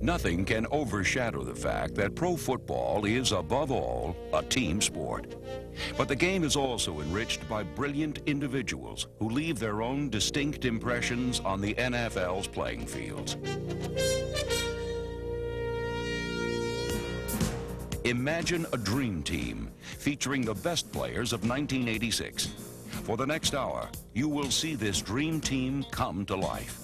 Nothing can overshadow the fact that pro football is, above all, a team sport. But the game is also enriched by brilliant individuals who leave their own distinct impressions on the NFL's playing fields. Imagine a dream team featuring the best players of 1986. For the next hour, you will see this dream team come to life.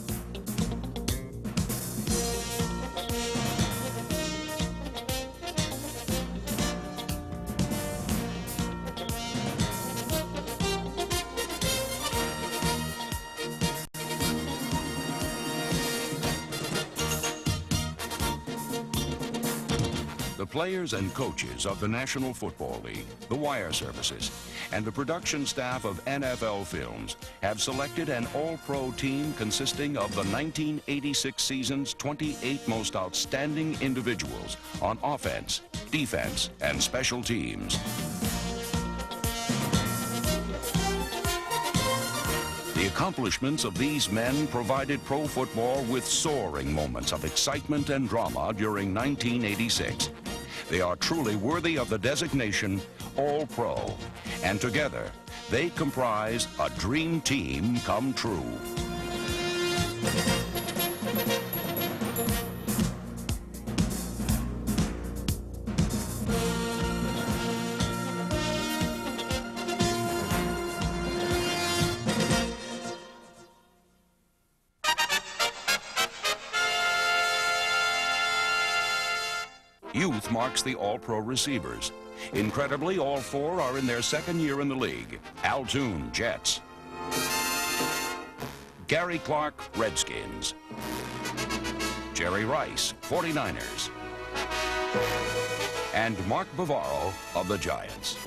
The players and coaches of the National Football League, the wire services, and the production staff of NFL Films have selected an all-pro team consisting of the 1986 season's 28 most outstanding individuals on offense, defense, and special teams. The accomplishments of these men provided pro football with soaring moments of excitement and drama during 1986. They are truly worthy of the designation All-Pro, and together they comprise a dream team come true. Youth marks the All-Pro receivers. Incredibly, all four are in their second year in the league. Al Toon, Jets. Gary Clark, Redskins. Jerry Rice, 49ers. And Mark Bavaro of the Giants.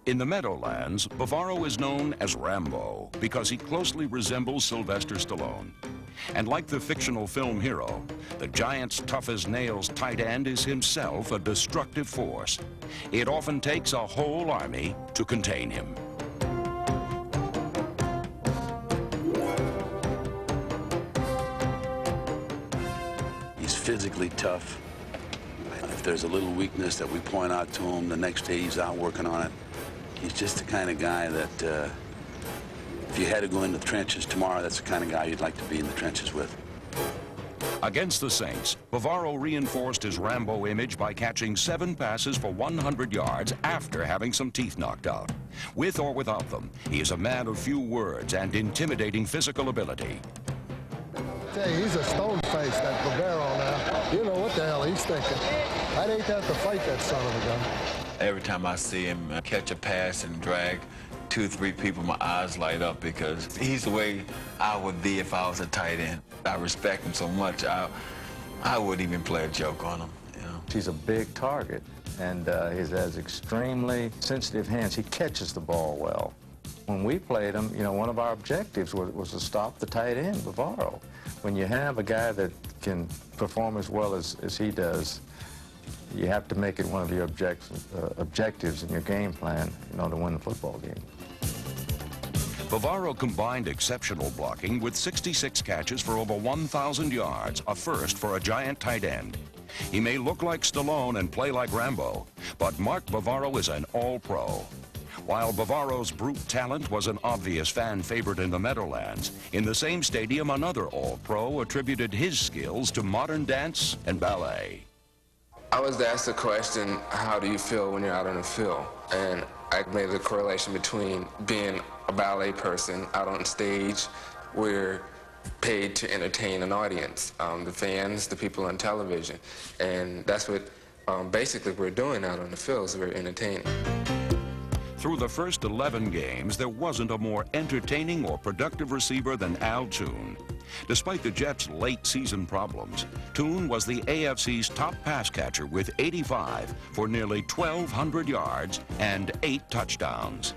In the Meadowlands, Bavaro is known as Rambo because he closely resembles Sylvester Stallone. And like the fictional film hero, the Giants' tough-as-nails tight end is himself a destructive force. It often takes a whole army to contain him. He's physically tough. If there's a little weakness that we point out to him, the next day he's out working on it. He's just the kind of guy that if you had to go into the trenches tomorrow, that's the kind of guy you'd like to be in the trenches with. Against the Saints, Bavaro reinforced his Rambo image by catching 7 passes for 100 yards after having some teeth knocked out. With or without them, he is a man of few words and intimidating physical ability. I tell you, he's a stone face, that Bavaro now. You know what the hell he's thinking. I'd hate to have to fight that son of a gun. Every time I see him catch a pass and drag 2 or 3 people, my eyes light up because he's the way I would be if I was a tight end. I respect him so much, I wouldn't even play a joke on him, you know. He's a big target, and he has extremely sensitive hands. He catches the ball well. When we played him, you know, one of our objectives was to stop the tight end, Bavaro. When you have a guy that can perform as well as he does, you have to make it one of your objectives in your game plan in order to win the football game. Bavaro combined exceptional blocking with 66 catches for over 1,000 yards, a first for a Giant tight end. He may look like Stallone and play like Rambo, but Mark Bavaro is an all-pro. While Bavaro's brute talent was an obvious fan favorite in the Meadowlands, in the same stadium another all-pro attributed his skills to modern dance and ballet. I was asked the question, how do you feel when you're out on the field? And I made the correlation between being a ballet person out on stage. We're paid to entertain an audience, the fans, the people on television. And that's what basically we're doing out on the field, is we're entertaining. Through the first 11 games, there wasn't a more entertaining or productive receiver than Al Toon. Despite the Jets' late season problems, Toon was the AFC's top pass catcher with 85 for nearly 1,200 yards and 8 touchdowns.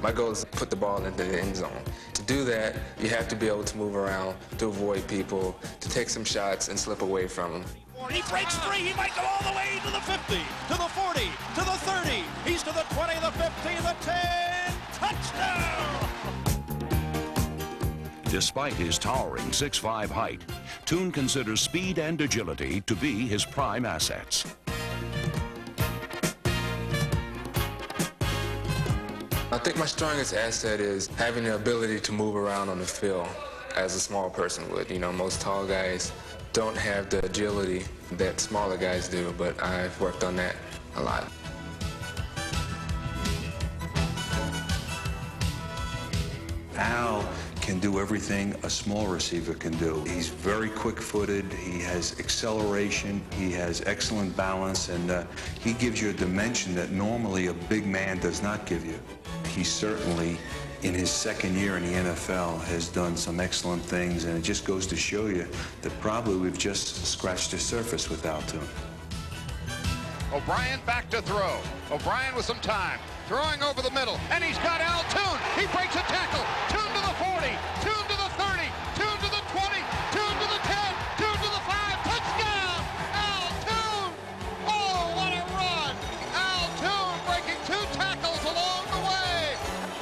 My goal is to put the ball into the end zone. To do that, you have to be able to move around, to avoid people, to take some shots and slip away from them. He breaks free. He might go all the way to the 50, to the 40, to the 30. He's to the 20, the 15, the 10. Touchdown! Despite his towering 6'5" height, Toon considers speed and agility to be his prime assets. I think my strongest asset is having the ability to move around on the field as a small person would. You know, most tall guys don't have the agility that smaller guys do, but I've worked on that a lot. Al can do everything a small receiver can do. He's very quick-footed, he has acceleration, he has excellent balance, and he gives you a dimension that normally a big man does not give you. He certainly, in his second year in the NFL, has done some excellent things, and it just goes to show you that probably we've just scratched the surface with Al Toon. O'Brien back to throw. O'Brien with some time. Throwing over the middle, and he's got Al Toon. He breaks a tackle. Toon to the 40, Toon to the 30, Toon to the 20, Toon to the 10, Toon to the 5. Touchdown! Al Toon! Oh, what a run! Al Toon breaking 2 tackles along the way.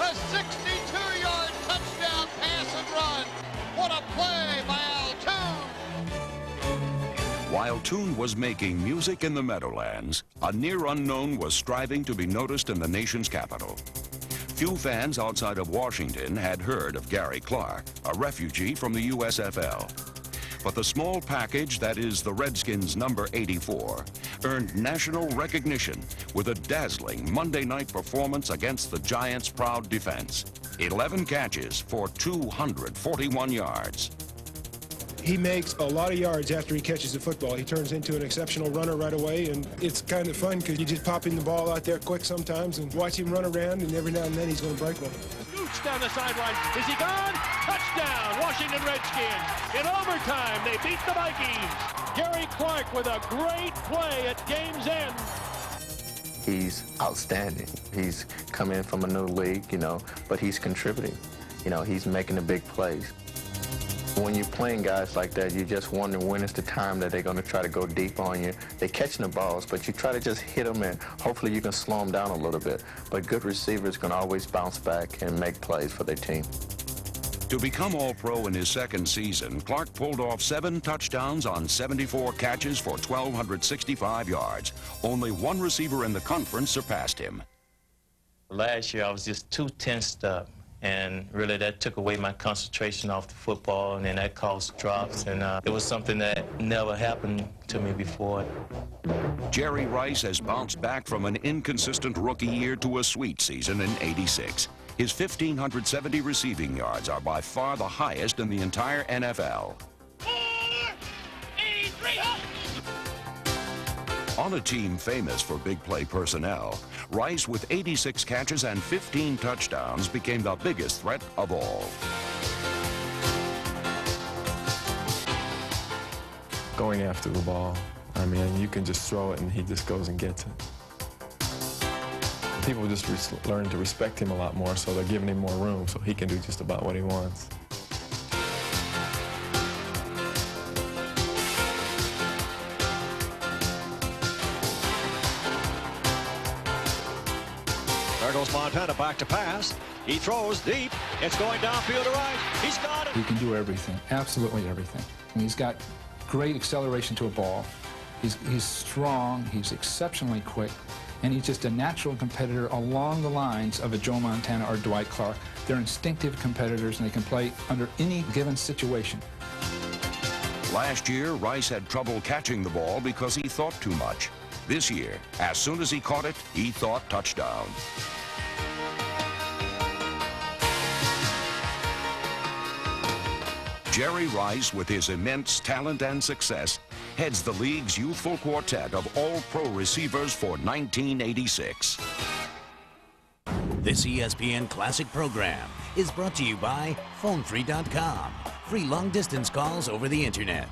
A 62-yard touchdown pass and run. What a play by Al Toon! While Toon was making music in the Meadowlands, a near unknown was striving to be noticed in the nation's capital. Few fans outside of Washington had heard of Gary Clark, a refugee from the USFL. But the small package that is the Redskins' number 84 earned national recognition with a dazzling Monday night performance against the Giants' proud defense. 11 catches for 241 yards. He makes a lot of yards after he catches the football. He turns into an exceptional runner right away, and it's kind of fun because you just pop in the ball out there quick sometimes and watch him run around, and every now and then he's going to break one. Scoots down the sideline. Is he gone? Touchdown, Washington Redskins. In overtime, they beat the Vikings. Gary Clark with a great play at game's end. He's outstanding. He's come in from a new league, you know, but he's contributing. You know, he's making the big plays. When you're playing guys like that, you just wonder when is the time that they're going to try to go deep on you. They're catching the balls, but you try to just hit them, and hopefully you can slow them down a little bit. But good receivers can always bounce back and make plays for their team. To become All-Pro in his second season, Clark pulled off 7 touchdowns on 74 catches for 1,265 yards. Only one receiver in the conference surpassed him. Last year, I was just too tensed up. And really, that took away my concentration off the football, and then that caused drops. And it was something that never happened to me before. Jerry Rice has bounced back from an inconsistent rookie year to a sweet season in '86. His 1,570 receiving yards are by far the highest in the entire NFL. 483. On a team famous for big play personnel, Rice, with 86 catches and 15 touchdowns, became the biggest threat of all. Going after the ball. I mean, you can just throw it and he just goes and gets it. People just learn to respect him a lot more, so they're giving him more room so he can do just about what he wants. There goes Montana back to pass. He throws deep. It's going downfield to right. He's got it. He can do everything, absolutely everything. And he's got great acceleration to a ball. He's strong, he's exceptionally quick, and he's just a natural competitor along the lines of a Joe Montana or Dwight Clark. They're instinctive competitors, and they can play under any given situation. Last year, Rice had trouble catching the ball because he thought too much. This year, as soon as he caught it, he thought touchdown. Jerry Rice, with his immense talent and success, heads the league's youthful quartet of all-pro receivers for 1986. This ESPN Classic program is brought to you by PhoneFree.com. Free long-distance calls over the internet.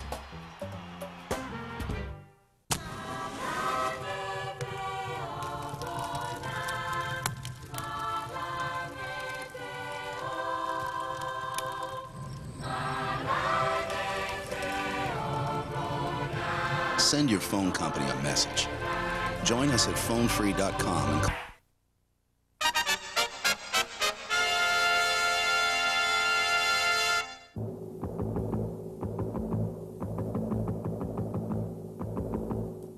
Send your phone company a message. Join us at PhoneFree.com and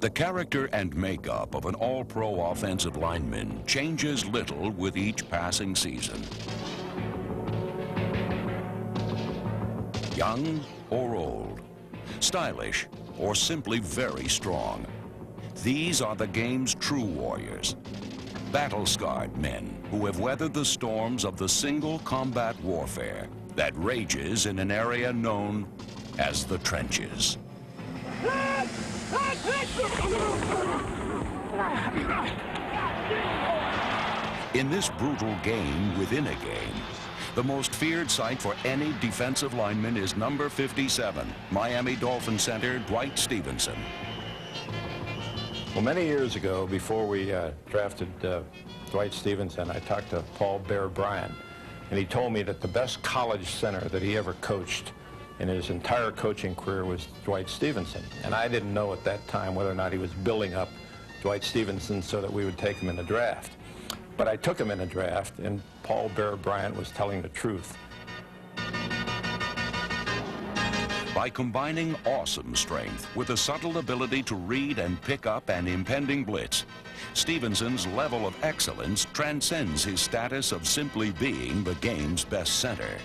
The character and makeup of an all-pro offensive lineman changes little with each passing season. Young or old, stylish or simply very strong. These are the game's true warriors, battle-scarred men who have weathered the storms of the single combat warfare that rages in an area known as the trenches. In this brutal game within a game, the most feared sight for any defensive lineman is number 57, Miami Dolphin center Dwight Stevenson. Well, many years ago, before we drafted Dwight Stevenson, I talked to Paul Bear Bryant, and he told me that the best college center that he ever coached in his entire coaching career was Dwight Stevenson. And I didn't know at that time whether or not he was building up Dwight Stevenson so that we would take him in the draft. But I took him in the draft, and Paul Bear Bryant was telling the truth. By combining awesome strength with a subtle ability to read and pick up an impending blitz, Stevenson's level of excellence transcends his status of simply being the game's best center.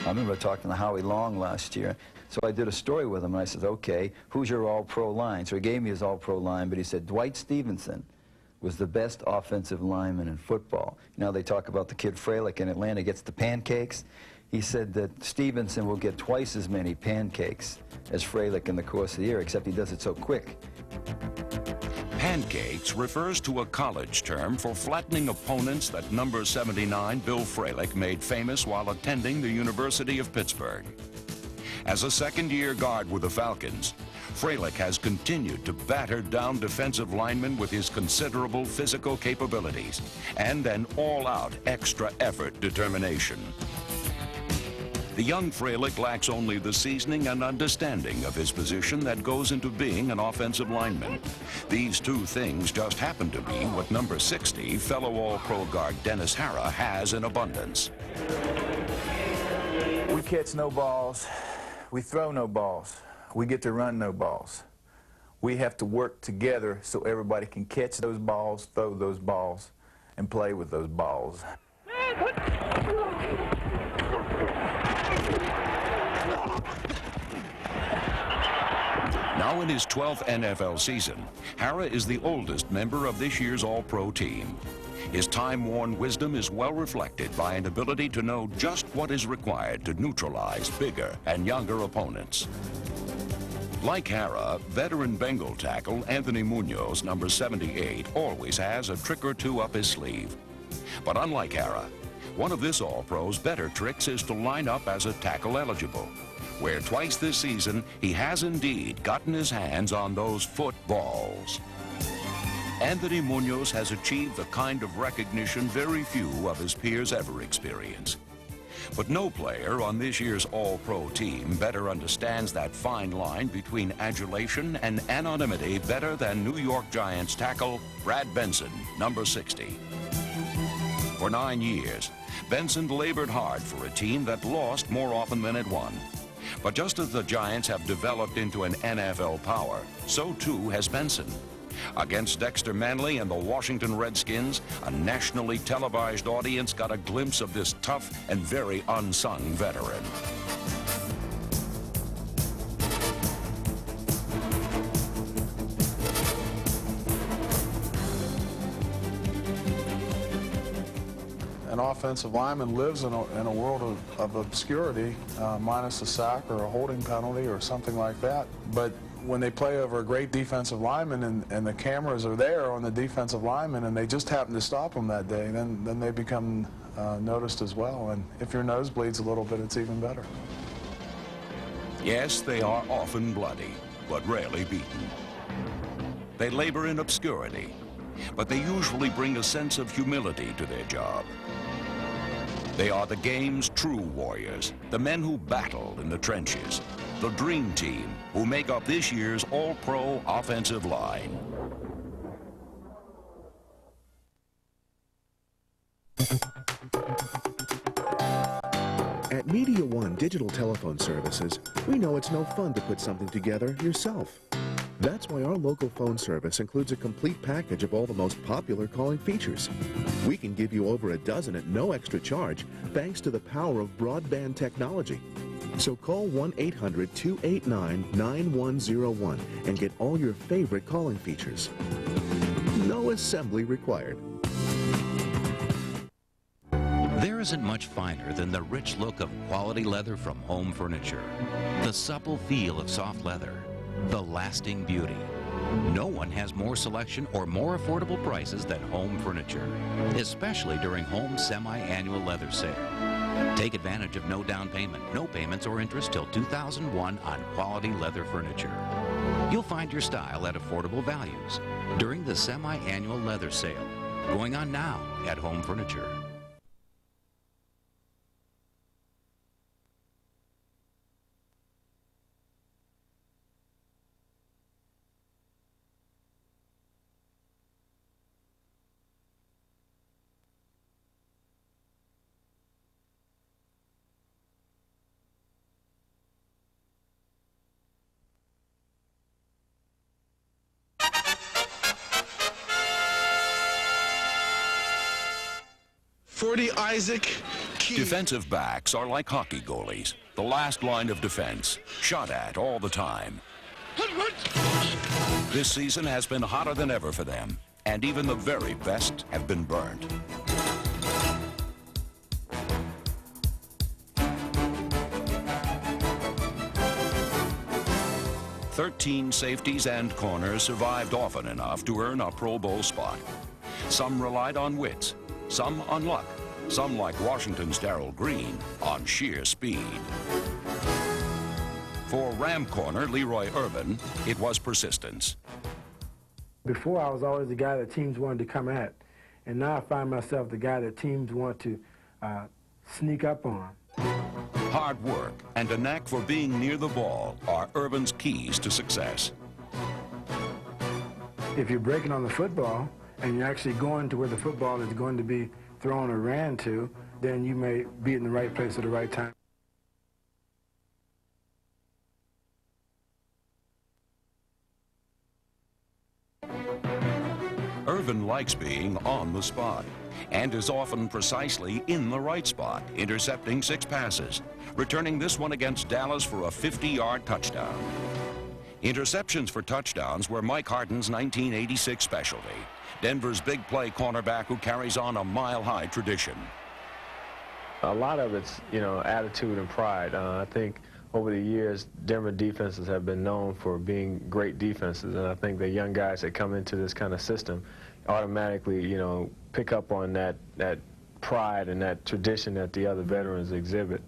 I remember talking to Howie Long last year. So I did a story with him, and I said, okay, who's your all-pro line? So he gave me his all-pro line, but he said Dwight Stevenson was the best offensive lineman in football. Now they talk about the kid Freilich in Atlanta gets the pancakes. He said that Stevenson will get twice as many pancakes as Freilich in the course of the year, except he does it so quick. Pancakes refers to a college term for flattening opponents that number 79 Bill Freilich made famous while attending the University of Pittsburgh. As a second-year guard with the Falcons, Freilich has continued to batter down defensive linemen with his considerable physical capabilities and an all-out extra effort determination. The young Freilich lacks only the seasoning and understanding of his position that goes into being an offensive lineman. These two things just happen to be what number 60 fellow All-Pro guard Dennis Harrah has in abundance. We catch no balls. We throw no balls. We get to run no balls. We have to work together so everybody can catch those balls, throw those balls, and play with those balls. Now in his 12th NFL season, Harrah is the oldest member of this year's All-Pro team. His time-worn wisdom is well reflected by an ability to know just what is required to neutralize bigger and younger opponents. Like Harrah, veteran Bengal tackle Anthony Munoz, number 78, always has a trick or two up his sleeve. But unlike Harrah, one of this All-Pro's better tricks is to line up as a tackle eligible, where twice this season he has indeed gotten his hands on those footballs. Anthony Munoz has achieved the kind of recognition very few of his peers ever experience. But no player on this year's All-Pro team better understands that fine line between adulation and anonymity better than New York Giants tackle Brad Benson, number 60. For 9 years, Benson labored hard for a team that lost more often than it won. But just as the Giants have developed into an NFL power, so too has Benson. Against Dexter Manley and the Washington Redskins, a nationally televised audience got a glimpse of this tough and very unsung veteran. An offensive lineman lives in a world of obscurity, minus a sack or a holding penalty or something like that. But when they play over a great defensive lineman and the cameras are there on the defensive lineman and they just happen to stop them that day, then they become noticed as well. And if your nose bleeds a little bit, it's even better. Yes, they are often bloody, but rarely beaten. They labor in obscurity, but they usually bring a sense of humility to their job. They are the game's true warriors, the men who battled in the trenches, the dream team who make up this year's All-Pro offensive line. At Media One Digital Telephone Services, we know it's no fun to put something together yourself. That's why our local phone service includes a complete package of all the most popular calling features. We can give you over a dozen at no extra charge, thanks to the power of broadband technology. So call 1-800-289-9101 and get all your favorite calling features. No assembly required. There isn't much finer than the rich look of quality leather from Home Furniture, the supple feel of soft leather, the lasting beauty. No one has more selection or more affordable prices than Home Furniture, especially during Home's semi-annual leather sale. Take advantage of no down payment, no payments or interest till 2001 on quality leather furniture. You'll find your style at affordable values during the semi-annual leather sale, going on now at Home Furniture. Isaac Key. Defensive backs are like hockey goalies, the last line of defense, shot at all the time. This season has been hotter than ever for them, and even the very best have been burned. "13 safeties and corners survived often enough to earn a Pro Bowl spot. Some relied on wits, some on luck, some, like Washington's Darrell Green, on sheer speed. For Ram corner Leroy Irvin, it was persistence. Before, I was always the guy that teams wanted to come at, and now I find myself the guy that teams want to sneak up on. Hard work and a knack for being near the ball are Irvin's keys to success. If you're breaking on the football, and you're actually going to where the football is going to be thrown or ran to, then you may be in the right place at the right time. Irvin likes being on the spot and is often precisely in the right spot, intercepting 6 passes, returning this one against Dallas for a 50-yard touchdown. Interceptions for touchdowns were Mike Harden's 1986 specialty, Denver's big play cornerback who carries on a mile-high tradition. A lot of it's, attitude and pride. I think over the years, Denver defenses have been known for being great defenses, and I think the young guys that come into this kind of system automatically, pick up on that pride and that tradition that the other veterans exhibit.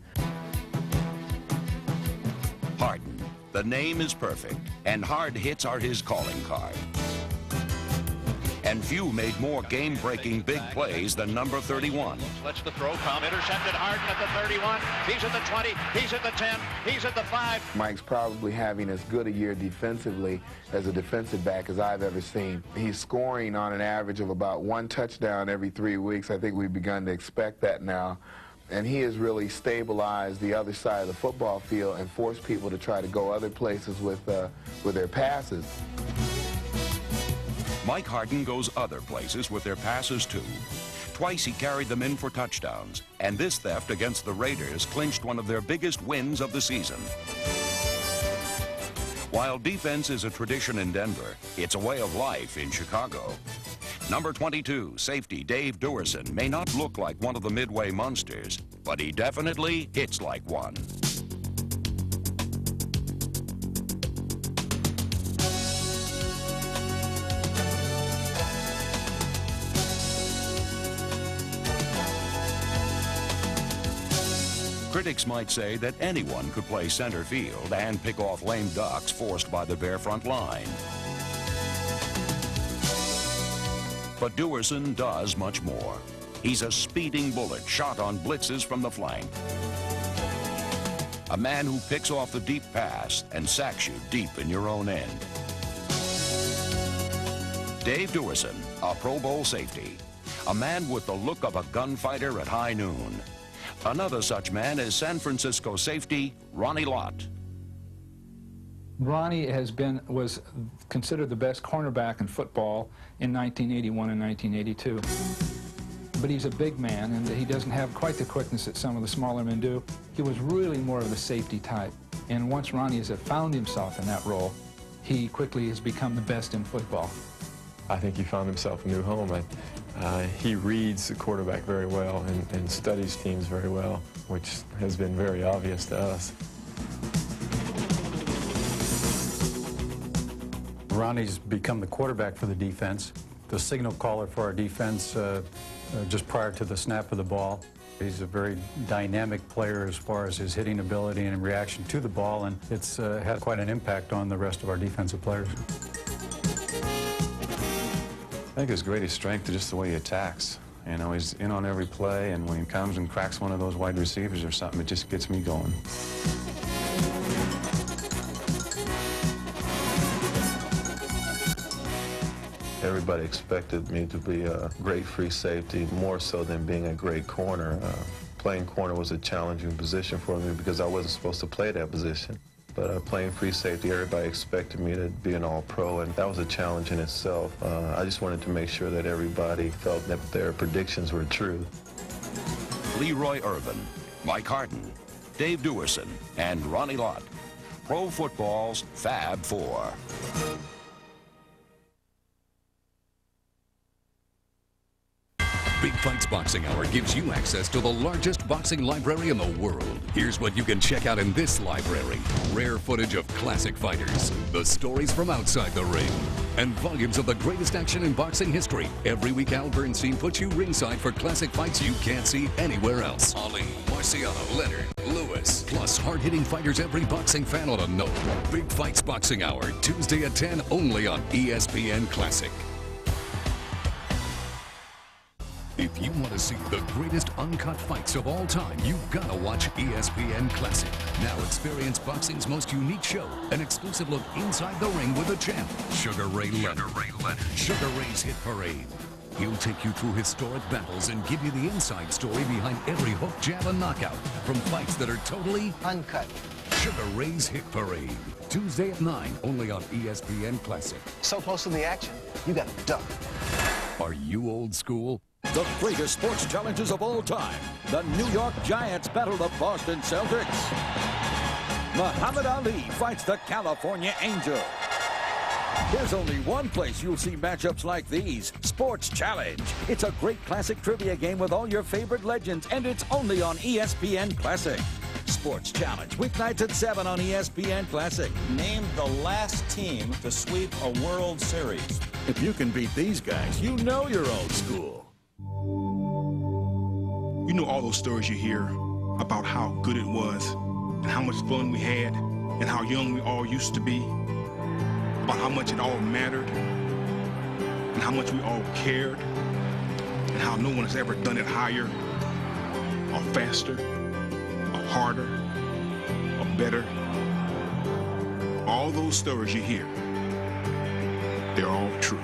Harden. The name is perfect, and hard hits are his calling card. And few made more game-breaking big plays than number 31. Let's the throw come, intercepted Harden at the 31, he's at the 20, he's at the 10, he's at the 5. Mike's probably having as good a year defensively as a defensive back as I've ever seen. He's scoring on an average of about 1 touchdown every 3 weeks. I think we've begun to expect that now. And he has really stabilized the other side of the football field and forced people to try to go other places with their passes. Mike Harden goes other places with their passes, too. Twice he carried them in for touchdowns, and this theft against the Raiders clinched one of their biggest wins of the season. While defense is a tradition in Denver, it's a way of life in Chicago. Number 22, safety Dave Duerson, may not look like one of the Midway Monsters, but he definitely hits like one. Critics might say that anyone could play center field and pick off lame ducks forced by the Bear front line. But Duerson does much more. He's a speeding bullet shot on blitzes from the flank. A man who picks off the deep pass and sacks you deep in your own end. Dave Duerson, a Pro Bowl safety. A man with the look of a gunfighter at high noon. Another such man is San Francisco safety Ronnie Lott. Ronnie was considered the best cornerback in football in 1981 and 1982. But he's a big man, and he doesn't have quite the quickness that some of the smaller men do. He was really more of the safety type. And once Ronnie has found himself in that role, he quickly has become the best in football. I think he found himself a new home. He reads the quarterback very well and studies teams very well, which has been very obvious to us. Ronnie's become the quarterback for the defense, the signal caller for our defense just prior to the snap of the ball. He's a very dynamic player as far as his hitting ability and reaction to the ball, and it's had quite an impact on the rest of our defensive players. I think his greatest strength is just the way he attacks. You know, he's in on every play, and when he comes and cracks one of those wide receivers or something, it just gets me going. Everybody expected me to be a great free safety, more so than being a great corner. Playing corner was a challenging position for me because I wasn't supposed to play that position. But playing free safety, everybody expected me to be an all-pro, and that was a challenge in itself. I just wanted to make sure that everybody felt that their predictions were true. Leroy Irvin, Mike Harden, Dave Duerson, and Ronnie Lott. Pro football's Fab Four. Big Fights Boxing Hour gives you access to the largest boxing library in the world. Here's what you can check out in this library. Rare footage of classic fighters, the stories from outside the ring, and volumes of the greatest action in boxing history. Every week, Al Bernstein puts you ringside for classic fights you can't see anywhere else. Ali, Marciano, Leonard, Lewis, plus hard-hitting fighters every boxing fan ought to know. Big Fights Boxing Hour, Tuesday at 10, only on ESPN Classic. If you want to see the greatest uncut fights of all time, you've got to watch ESPN Classic. Now experience boxing's most unique show, an exclusive look inside the ring with the champ, Sugar Ray Leonard. Sugar Ray's Hit Parade. He'll take you through historic battles and give you the inside story behind every hook, jab, and knockout from fights that are totally uncut. Sugar Ray's Hit Parade. Tuesday at 9, only on ESPN Classic. So close to the action, you got to duck. Are you old school? The greatest sports challenges of all time. The New York Giants battle the Boston Celtics. Muhammad Ali fights the California Angel. There's only one place you'll see matchups like these, Sports Challenge. It's a great classic trivia game with all your favorite legends, and it's only on ESPN Classic. Sports Challenge, weeknights at 7 on ESPN Classic. Name the last team to sweep a World Series. If you can beat these guys, you know you're old school. You know all those stories you hear about how good it was and how much fun we had and how young we all used to be, about how much it all mattered and how much we all cared and how no one has ever done it higher or faster or harder or better. All those stories you hear, they're all true.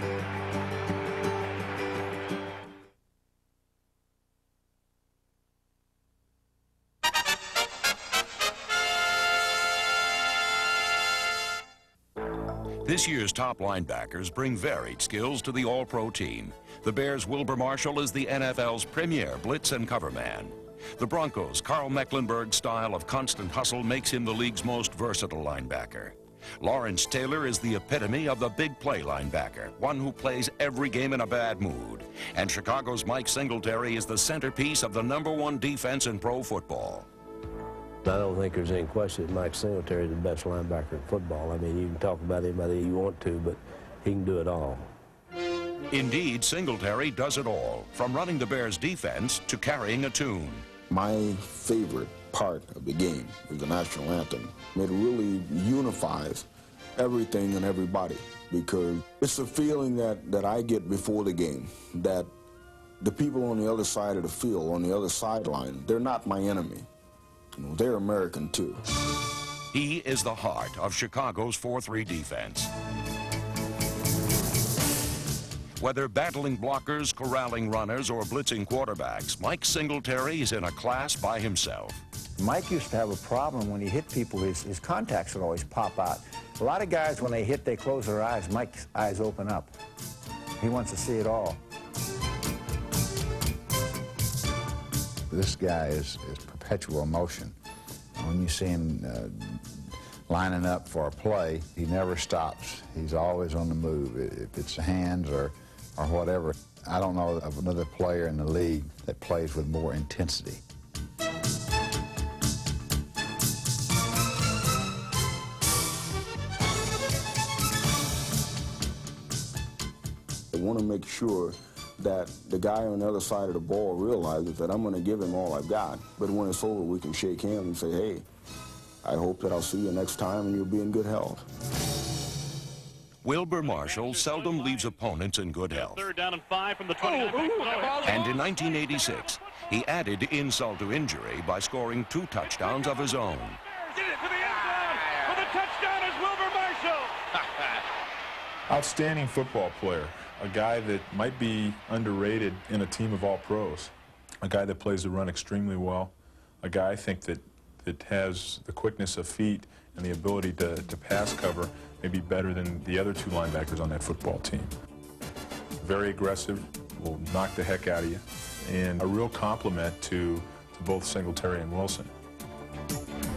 This year's top linebackers bring varied skills to the All-Pro team. The Bears' Wilber Marshall is the NFL's premier blitz and cover man. The Broncos' Carl Mecklenburg's style of constant hustle makes him the league's most versatile linebacker. Lawrence Taylor is the epitome of the big play linebacker, one who plays every game in a bad mood. And Chicago's Mike Singletary is the centerpiece of the #1 defense in pro football. I don't think there's any question that Mike Singletary is the best linebacker in football. I mean, you can talk about anybody you want to, but he can do it all. Indeed, Singletary does it all, from running the Bears' defense to carrying a tune. My favorite part of the game is the national anthem. It really unifies everything and everybody, because it's a feeling that I get before the game, that the people on the other side of the field, on the other sideline, they're not my enemy. You know, they're American too. He is the heart of Chicago's 4-3 defense. Whether battling blockers, corralling runners, or blitzing quarterbacks, Mike Singletary is in a class by himself. Mike used to have a problem when he hit people, his contacts would always pop out. A lot of guys, when they hit, they close their eyes. Mike's eyes open up. He wants to see it all. This guy is perpetual motion. When you see him lining up for a play, he never stops. He's always on the move, if it's the hands or whatever. I don't know of another player in the league that plays with more intensity. I want to make sure that the guy on the other side of the ball realizes that I'm going to give him all I've got. But when it's over, we can shake hands and say, hey, I hope that I'll see you next time and you'll be in good health. Wilber Marshall seldom leaves opponents in good health. 3rd down and 5 from the 29. And in 1986, he added insult to injury by scoring 2 touchdowns of his own. Get it to the end zone. For the touchdown is Wilber Marshall. Outstanding football player. A guy that might be underrated in a team of all pros. A guy that plays the run extremely well. A guy, I think, that has the quickness of feet and the ability to pass cover maybe better than the other 2 linebackers on that football team. Very aggressive, will knock the heck out of you, and a real compliment to both Singletary and Wilson.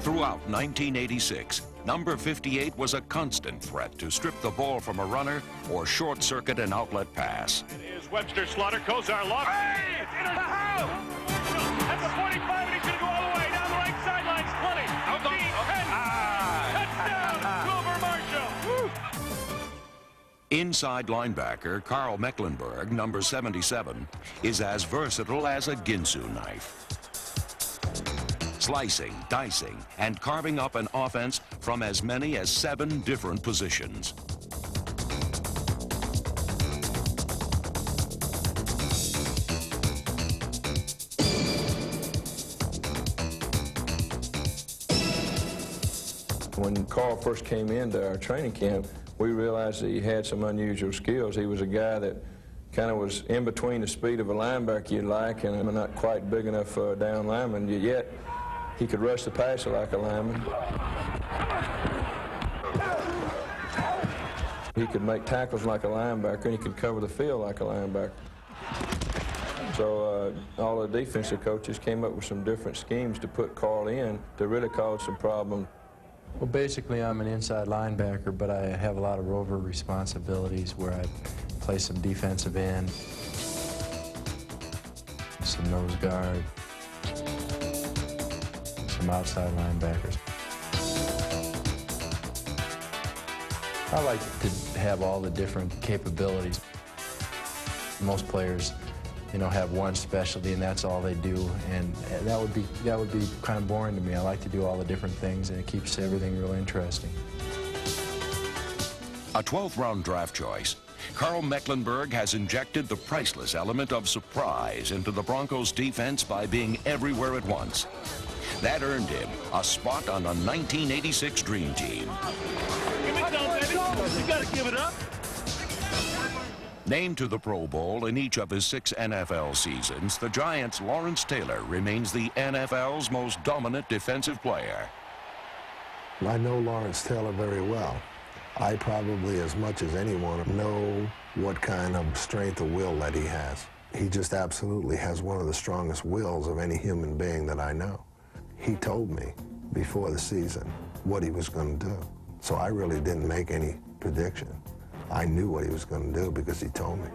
Throughout 1986, number 58 was a constant threat to strip the ball from a runner or short-circuit an outlet pass. It is Webster Slaughter, Kozar lost. Hey! It's into the house! At the 45, and he's going to go all the way down the right sidelines. 20, 15, touchdown, Wilber Marshall. Woo! Inside linebacker Carl Mecklenburg, number 77, is as versatile as a Ginsu knife. Slicing, dicing, and carving up an offense from as many as 7 different positions. When Carl first came into our training camp, we realized that he had some unusual skills. He was a guy that kind of was in between the speed of a linebacker you'd like and not quite big enough for a down lineman, yet he could rush the passer like a lineman. He could make tackles like a linebacker, and he could cover the field like a linebacker. So all the defensive coaches came up with some different schemes to put Carl in to really cause some problems. Well, basically, I'm an inside linebacker, but I have a lot of rover responsibilities where I play some defensive end, some nose guard, some outside linebackers. I like to have all the different capabilities. Most players, you know, have one specialty and that's all they do, and that would be kind of boring to me. I like to do all the different things, and it keeps everything real interesting. A 12th round draft choice, Carl Mecklenburg has injected the priceless element of surprise into the Broncos defense by being everywhere at once. That earned him a spot on the 1986 Dream Team. Give it down, baby. You got to give it up. Named to the Pro Bowl in each of his 6 NFL seasons, the Giants' Lawrence Taylor remains the NFL's most dominant defensive player. I know Lawrence Taylor very well. I probably, as much as anyone, know what kind of strength of will that he has. He just absolutely has one of the strongest wills of any human being that I know. He told me before the season what he was going to do. So I really didn't make any prediction. I knew what he was going to do because he told me.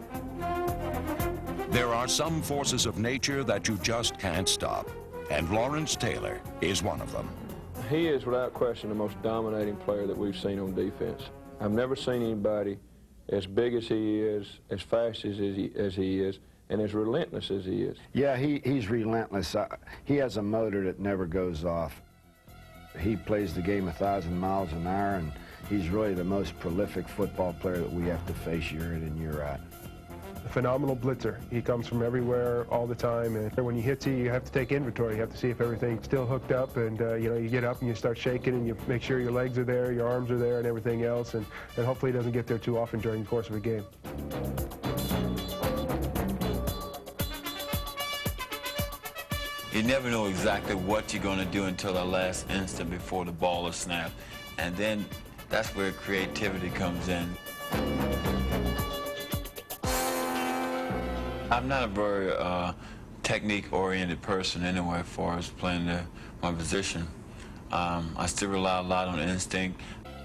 There are some forces of nature that you just can't stop, and Lawrence Taylor is one of them. He is, without question, the most dominating player that we've seen on defense. I've never seen anybody as big as he is, as fast as he is, and as relentless as he is. Yeah, he's relentless. He has a motor that never goes off. He plays the game 1,000 miles an hour, and he's really the most prolific football player that we have to face year in and year out. A phenomenal blitzer. He comes from everywhere all the time, and when he hits you have to take inventory. You have to see if everything's still hooked up, and you know, you get up and you start shaking and you make sure your legs are there, your arms are there, and everything else, and hopefully he doesn't get there too often during the course of a game. never know exactly what you're going to do until the last instant before the ball is snapped. And then that's where creativity comes in. I'm not a very technique-oriented person anyway as far as playing my position. I still rely a lot on instinct,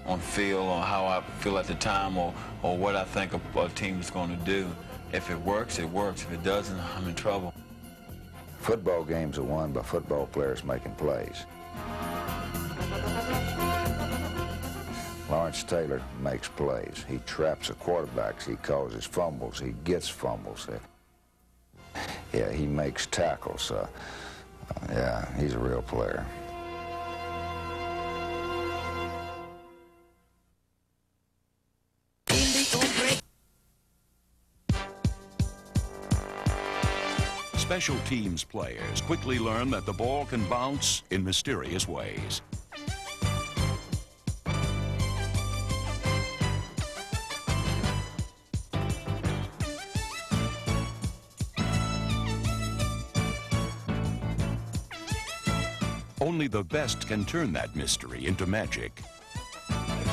on feel, on how I feel at the time, or what I think a team is going to do. If it works, it works. If it doesn't, I'm in trouble. Football games are won by football players making plays. Lawrence Taylor makes plays. He traps the quarterbacks. He causes fumbles. He gets fumbles. Yeah, he makes tackles. Yeah, he's a real player. Special teams players quickly learn that the ball can bounce in mysterious ways. Only the best can turn that mystery into magic.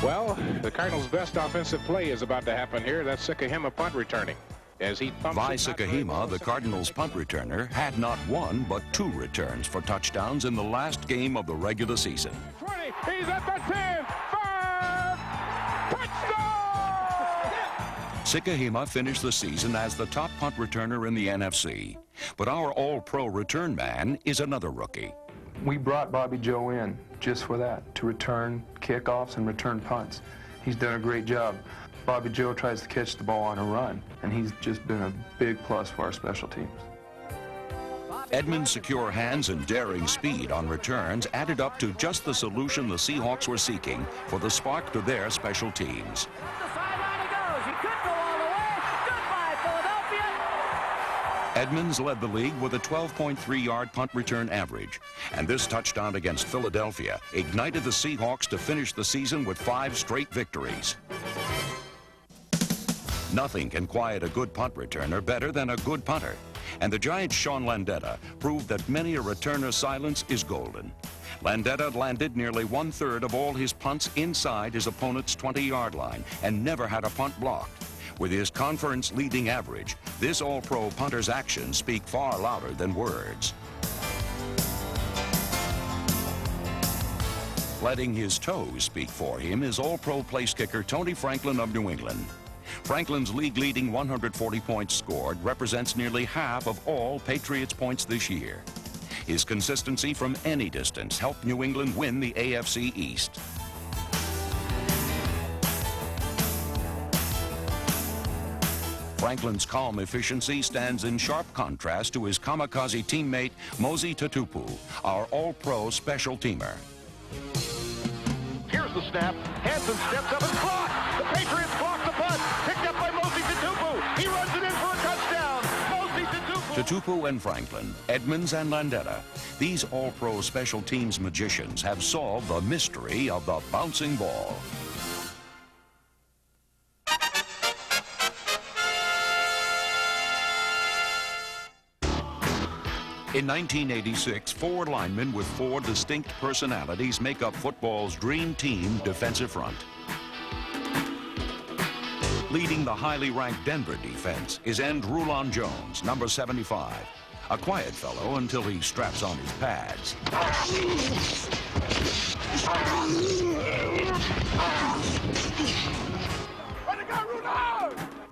Well, the Cardinals' best offensive play is about to happen here. That's Sikahema punt returning. As he Vi Sikahema, the Cardinals' punt returner, had not one but 2 returns for touchdowns in the last game of the regular season. 20, he's at the 10, 5, touchdown! Sikahema finished the season as the top punt returner in the NFC. But our All-Pro return man is another rookie. We brought Bobby Joe in just for that, to return kickoffs and return punts. He's done a great job. Bobby Joe tries to catch the ball on a run, and he's just been a big plus for our special teams. Edmonds' secure hands and daring speed on returns added up to just the solution the Seahawks were seeking for the spark to their special teams. Edmonds led the league with a 12.3-yard punt return average, and this touchdown against Philadelphia ignited the Seahawks to finish the season with 5 straight victories. Nothing can quiet a good punt returner better than a good punter, and the Giants' Sean Landeta proved that many a returner's silence is golden. Landeta landed nearly 1/3 of all his punts inside his opponent's 20-yard line and never had a punt blocked. With his conference leading average, this All-Pro punter's actions speak far louder than words. Letting his toes speak for him is All-Pro place kicker Tony Franklin of New England. Franklin's league-leading 140 points scored represents nearly half of all Patriots points this year. His consistency from any distance helped New England win the AFC East. Franklin's calm efficiency stands in sharp contrast to his kamikaze teammate, Mosi Tatupu, our All-Pro special teamer. Here's the snap. Hansen steps up and blocked. The Patriots block the punt. Picked up by Mosi Tatupu. He runs it in for a touchdown. Mosi Tatupu. Tatupu and Franklin, Edmonds and Landeta, these All-Pro special teams magicians have solved the mystery of the bouncing ball. In 1986, 4 linemen with 4 distinct personalities make up football's dream team defensive front. Leading the highly ranked Denver defense is end Rulon Jones, number 75. A quiet fellow until he straps on his pads.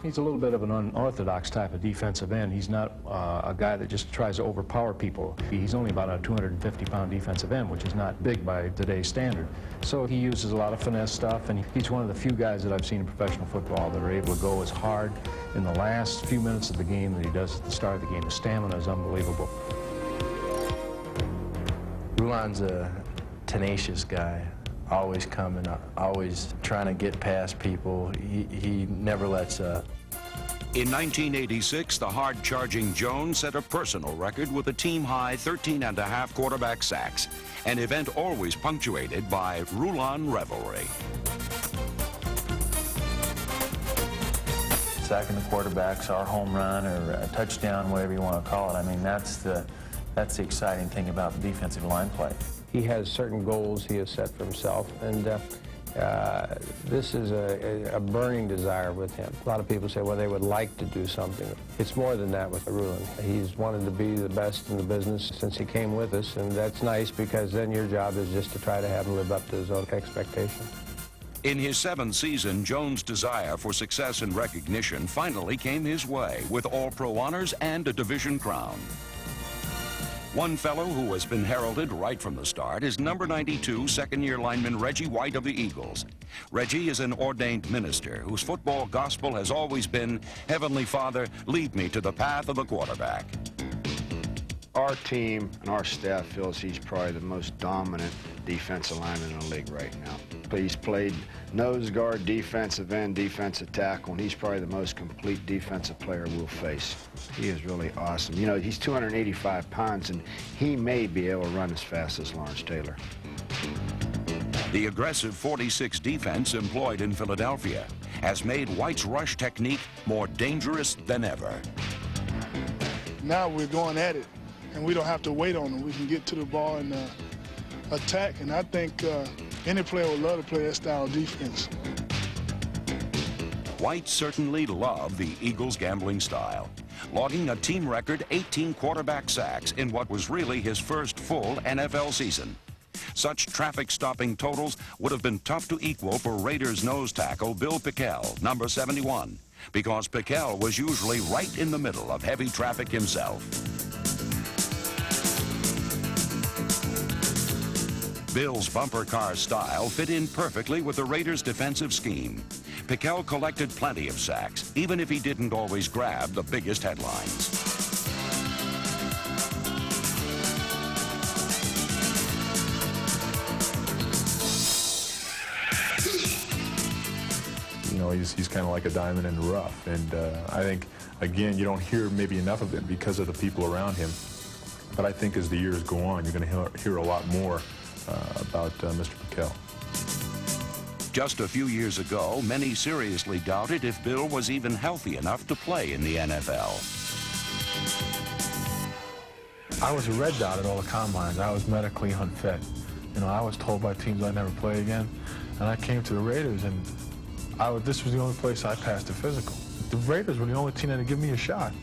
He's a little bit of an unorthodox type of defensive end. He's not a guy that just tries to overpower people. He's only about a 250-pound defensive end, which is not big by today's standard. So he uses a lot of finesse stuff, and he's one of the few guys that I've seen in professional football that are able to go as hard in the last few minutes of the game that he does at the start of the game. His stamina is unbelievable. Rulon's a tenacious guy. Always coming, always trying to get past people. He never lets up. In 1986, the hard-charging Jones set a personal record with a team-high 13.5 quarterback sacks, an event always punctuated by Rulon revelry. Sacking the quarterbacks, our home run or a touchdown, whatever you want to call it. I mean, that's That's the exciting thing about defensive line play. He has certain goals he has set for himself, and this is a burning desire with him. A lot of people say, well, they would like to do something. It's more than that with Arulin. He's wanted to be the best in the business since he came with us, and that's nice because then your job is just to try to have him live up to his own expectations. In his 7th season, Jones' desire for success and recognition finally came his way with All-Pro honors and a division crown. One fellow who has been heralded right from the start is number 92 second-year lineman Reggie White of the Eagles. Reggie is an ordained minister whose football gospel has always been, Heavenly Father, lead me to the path of the quarterback. Our team and our staff feels he's probably the most dominant defensive lineman in the league right now. He's played nose guard, defensive end, defensive tackle, and he's probably the most complete defensive player we'll face. He is really awesome. You know, he's 285 pounds, and he may be able to run as fast as Lawrence Taylor. The aggressive 46 defense employed in Philadelphia has made White's rush technique more dangerous than ever. Now we're going at it, and we don't have to wait on them. We can get to the ball and attack, and I think any player would love to play that style of defense. White certainly loved the Eagles' gambling style, logging a team record 18 quarterback sacks in what was really his first full NFL season. Such traffic-stopping totals would have been tough to equal for Raiders nose tackle Bill Pickel, number 71, because Pickel was usually right in the middle of heavy traffic himself. Bill's bumper car style fit in perfectly with the Raiders' defensive scheme. Pickel collected plenty of sacks, even if he didn't always grab the biggest headlines. You know, he's kind of like a diamond in the rough, and I think, again, you don't hear maybe enough of it because of the people around him. But I think as the years go on, you're going to hear a lot more about Mr. Pickel. Just a few years ago, many seriously doubted if Bill was even healthy enough to play in the NFL. I was a red dot at all the combines. I was medically unfit. You know, I was told by teams I'd never play again, and I came to the Raiders, and this was the only place I passed the physical. The Raiders were the only team that would give me a shot.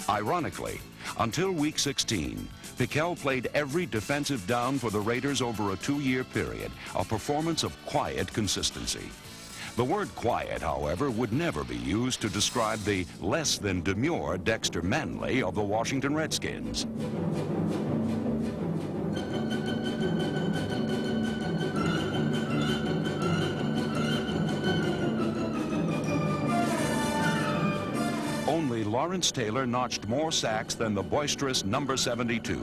Ironically, until week 16, Pickel played every defensive down for the Raiders over a 2-year period, a performance of quiet consistency. The word quiet, however, would never be used to describe the less than demure Dexter Manley of the Washington Redskins. Only Lawrence Taylor notched more sacks than the boisterous number 72,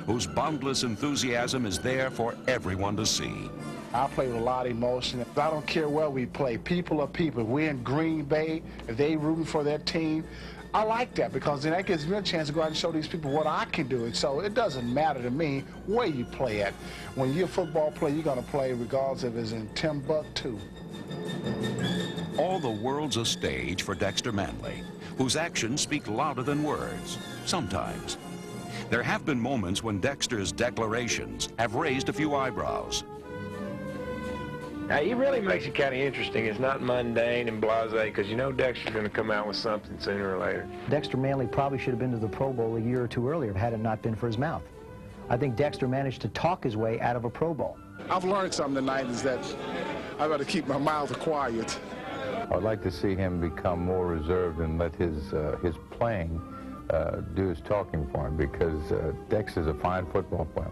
whose boundless enthusiasm is there for everyone to see. I play with a lot of emotion. I don't care where we play. People are people. If we're in Green Bay, if they rooting for their team, I like that because then that gives me a chance to go out and show these people what I can do. And so it doesn't matter to me where you play at. When you're a football player, you're going to play regardless if it's in Timbuktu. All the world's a stage for Dexter Manley, whose actions speak louder than words, sometimes. There have been moments when Dexter's declarations have raised a few eyebrows. Now, he really makes it kind of interesting. It's not mundane and blasé, because you know Dexter's going to come out with something sooner or later. Dexter Manley probably should have been to the Pro Bowl a year or two earlier had it not been for his mouth. I think Dexter managed to talk his way out of a Pro Bowl. I've learned something tonight is that I've got to keep my mouth quiet. I'd like to see him become more reserved and let his playing do his talking for him, because Dexter's a fine football player.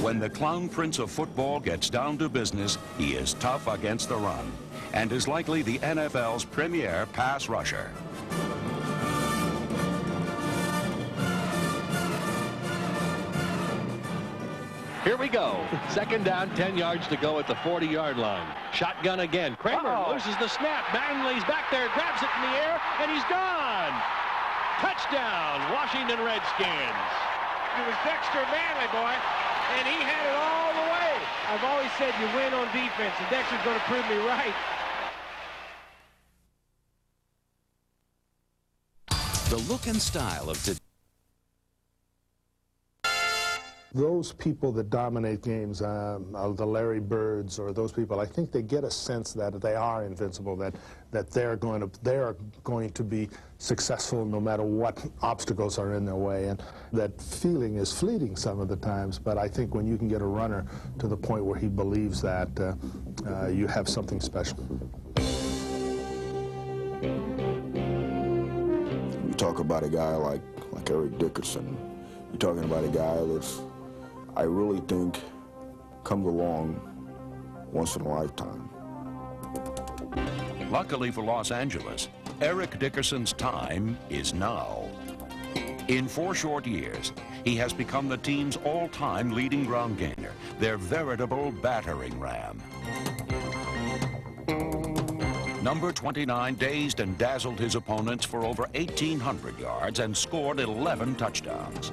When the clown prince of football gets down to business, he is tough against the run and is likely the NFL's premier pass rusher. Here we go. 2nd down, 10 yards to go at the 40-yard line. Shotgun again. Kramer loses the snap. Manley's back there, grabs it in the air, and he's gone. Touchdown, Washington Redskins. It was Dexter Manley, boy, and he had it all the way. I've always said you win on defense, and Dexter's going to prove me right. The look and style of today. Those people that dominate games, the Larry Birds or those people, I think they get a sense that they are invincible, that they are going to be successful no matter what obstacles are in their way. And that feeling is fleeting some of the times, but I think when you can get a runner to the point where he believes that, you have something special. You talk about a guy like Eric Dickerson. You're talking about a guy that's, I really think, comes along once in a lifetime. Luckily for Los Angeles, Eric Dickerson's time is now. In 4 short years, he has become the team's all-time leading ground gainer, their veritable battering ram. Number 29 dazed and dazzled his opponents for over 1,800 yards and scored 11 touchdowns.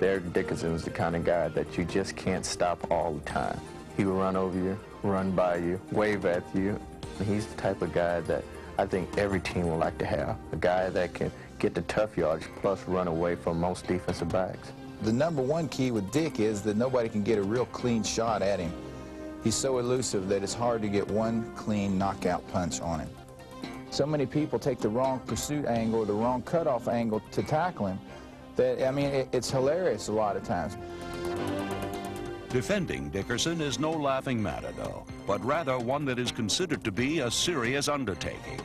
Eric Dickerson is the kind of guy that you just can't stop all the time. He will run over you, run by you, wave at you. He's the type of guy that I think every team would like to have, a guy that can get the tough yards plus run away from most defensive backs. The number one key with Dick is that nobody can get a real clean shot at him. He's so elusive that it's hard to get one clean knockout punch on him. So many people take the wrong pursuit angle or the wrong cutoff angle to tackle him that, I mean, it's hilarious a lot of times. Defending Dickerson is no laughing matter, though, but rather one that is considered to be a serious undertaking.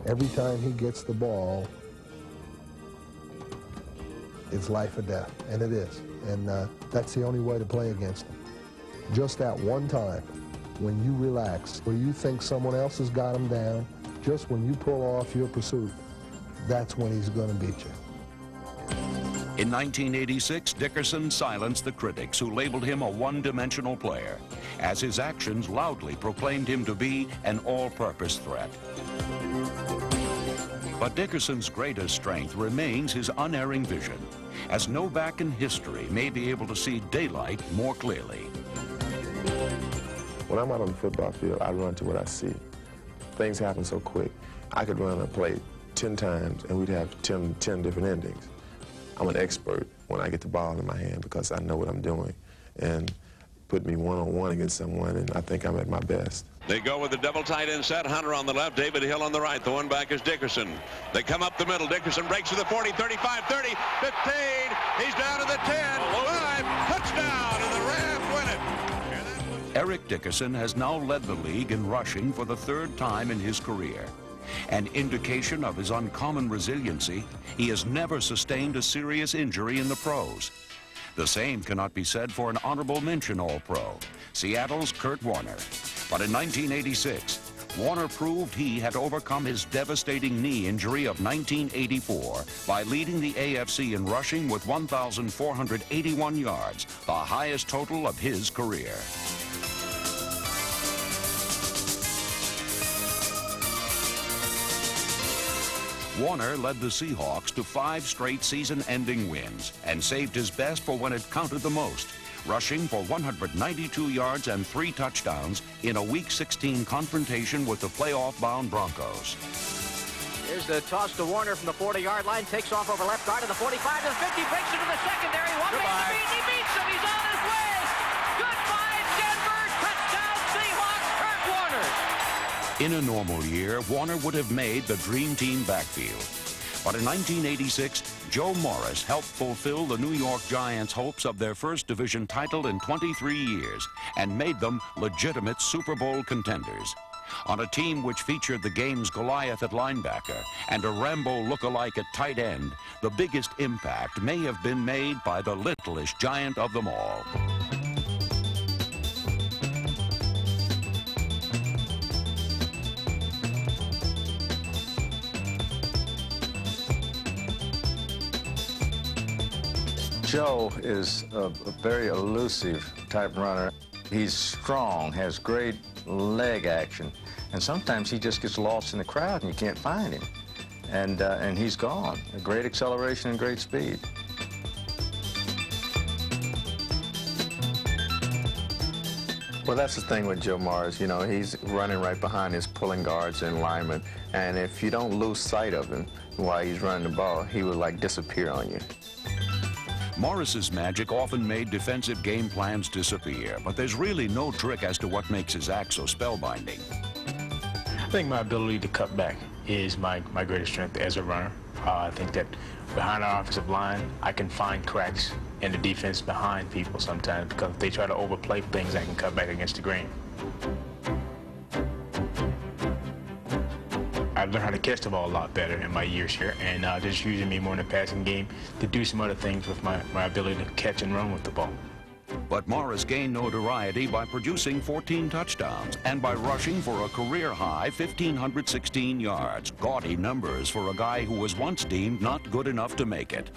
Every time he gets the ball, it's life or death, and it is. And that's the only way to play against him. Just that one time, when you relax, where you think someone else has got him down, just when you pull off your pursuit, that's when he's going to beat you. In 1986, Dickerson silenced the critics who labeled him a one-dimensional player, as his actions loudly proclaimed him to be an all-purpose threat. But Dickerson's greatest strength remains his unerring vision, as no back in history may be able to see daylight more clearly. When I'm out on the football field, I run to what I see. Things happen so quick. I could run a play 10 times and we'd have 10 different endings. I'm an expert when I get the ball in my hand because I know what I'm doing. And put me one-on-one against someone, and I think I'm at my best. They go with the double tight end set. Hunter on the left, David Hill on the right. The one back is Dickerson. They come up the middle. Dickerson breaks to the 40, 35, 30, 15. He's down to the 10, 5, touchdown, and the Rams win it. Eric Dickerson has now led the league in rushing for the 3rd time in his career. An indication of his uncommon resiliency, he has never sustained a serious injury in the pros. The same cannot be said for an honorable mention All-Pro, Seattle's Kurt Warner. But in 1986, Warner proved he had overcome his devastating knee injury of 1984 by leading the AFC in rushing with 1,481 yards, the highest total of his career. Warner led the Seahawks to 5 straight season-ending wins and saved his best for when it counted the most, rushing for 192 yards and 3 touchdowns in a Week 16 confrontation with the playoff-bound Broncos. Here's the toss to Warner from the 40-yard line, takes off over left guard to the 45 to the 50, breaks into the secondary, one man to beat, he beats him, he's on his way! Goodbye, Denver! Touchdown, Seahawks, Kurt Warner! In a normal year, Warner would have made the Dream Team backfield. But in 1986, Joe Morris helped fulfill the New York Giants' hopes of their first division title in 23 years and made them legitimate Super Bowl contenders. On a team which featured the game's Goliath at linebacker and a Rambo look-alike at tight end, the biggest impact may have been made by the littlest giant of them all. Joe is a very elusive type runner. He's strong, has great leg action, and sometimes he just gets lost in the crowd and you can't find him. And he's gone. A great acceleration and great speed. Well, that's the thing with Joe Morris. You know, he's running right behind his pulling guards and linemen, and if you don't lose sight of him while he's running the ball, he will like disappear on you. Morris's magic often made defensive game plans disappear, but there's really no trick as to what makes his act so spellbinding. I think my ability to cut back is my greatest strength as a runner. I think that behind our offensive line, I can find cracks in the defense behind people sometimes, because if they try to overplay things, I can cut back against the grain. I've learned how to catch the ball a lot better in my years here, and just using me more in the passing game to do some other things with my ability to catch and run with the ball. But Morris gained notoriety by producing 14 touchdowns and by rushing for a career-high 1,516 yards. Gaudy numbers for a guy who was once deemed not good enough to make it.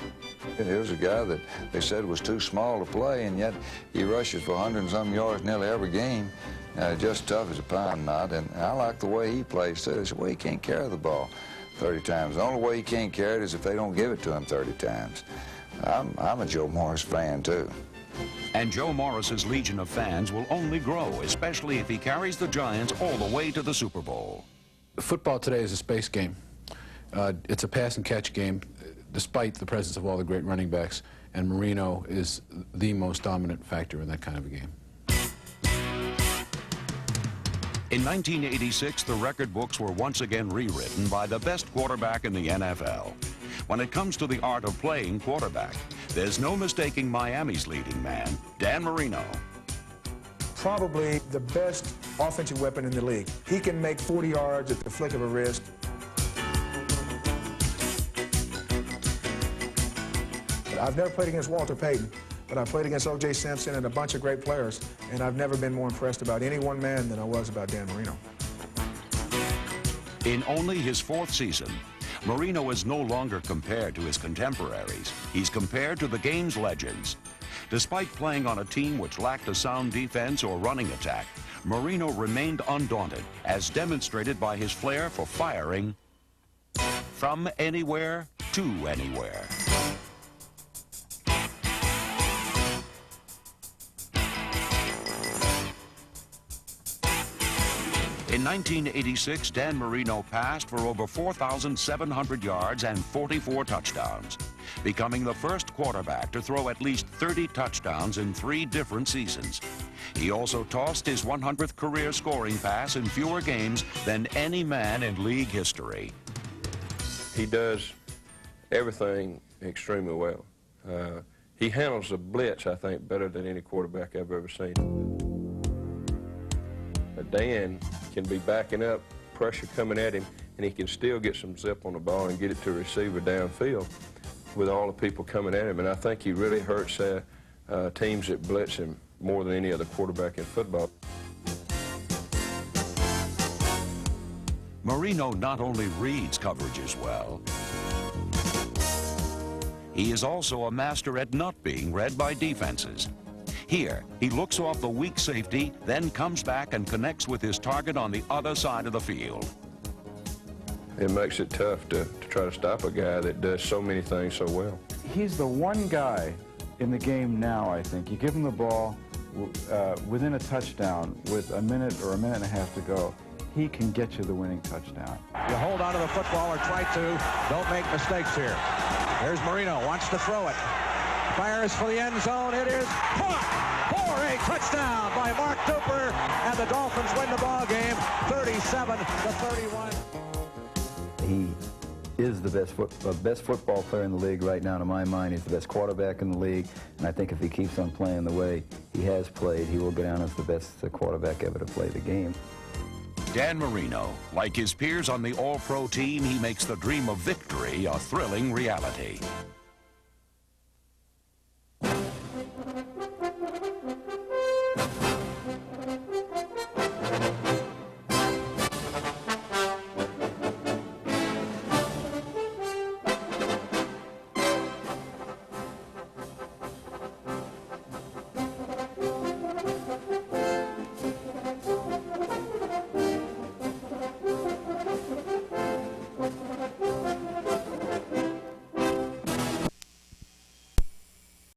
Here's a guy that they said was too small to play, and yet he rushes for 100 and some yards nearly every game. Just tough as a pine knot, and I like the way he plays, too. It's the way he can't carry the ball 30 times. The only way he can't carry it is if they don't give it to him 30 times. I'm a Joe Morris fan, too. And Joe Morris's legion of fans will only grow, especially if he carries the Giants all the way to the Super Bowl. Football today is a space game. It's a pass and catch game, despite the presence of all the great running backs, and Marino is the most dominant factor in that kind of a game. In 1986, the record books were once again rewritten by the best quarterback in the NFL. When it comes to the art of playing quarterback, there's no mistaking Miami's leading man, Dan Marino. Probably the best offensive weapon in the league. He can make 40 yards at the flick of a wrist. I've never played against Walter Payton, but I played against O.J. Simpson and a bunch of great players, and I've never been more impressed about any one man than I was about Dan Marino. In only his 4th season, Marino is no longer compared to his contemporaries. He's compared to the game's legends. Despite playing on a team which lacked a sound defense or running attack, Marino remained undaunted, as demonstrated by his flair for firing from anywhere to anywhere. In 1986, Dan Marino passed for over 4,700 yards and 44 touchdowns, becoming the first quarterback to throw at least 30 touchdowns in 3 different seasons. He also tossed his 100th career scoring pass in fewer games than any man in league history. He does everything extremely well. He handles the blitz, I think, better than any quarterback I've ever seen. Dan can be backing up, pressure coming at him, and he can still get some zip on the ball and get it to a receiver downfield with all the people coming at him. And I think he really hurts teams that blitz him more than any other quarterback in football. Marino not only reads coverages well, he is also a master at not being read by defenses. Here, he looks off the weak safety, then comes back and connects with his target on the other side of the field. It makes it tough to try to stop a guy that does so many things so well. He's the one guy in the game now, I think. You give him the ball within a touchdown with a minute or a minute and a half to go, he can get you the winning touchdown. You hold on to the football or try to. Don't make mistakes here. Here's Marino, wants to throw it. Fires for the end zone. It is caught for a touchdown by Mark Duper, and the Dolphins win the ball game 37-31. He is the best football player in the league right now, to my mind. He's the best quarterback in the league, and I think if he keeps on playing the way he has played, he will go down as the best quarterback ever to play the game. Dan Marino, like his peers on the All-Pro team, he makes the dream of victory a thrilling reality.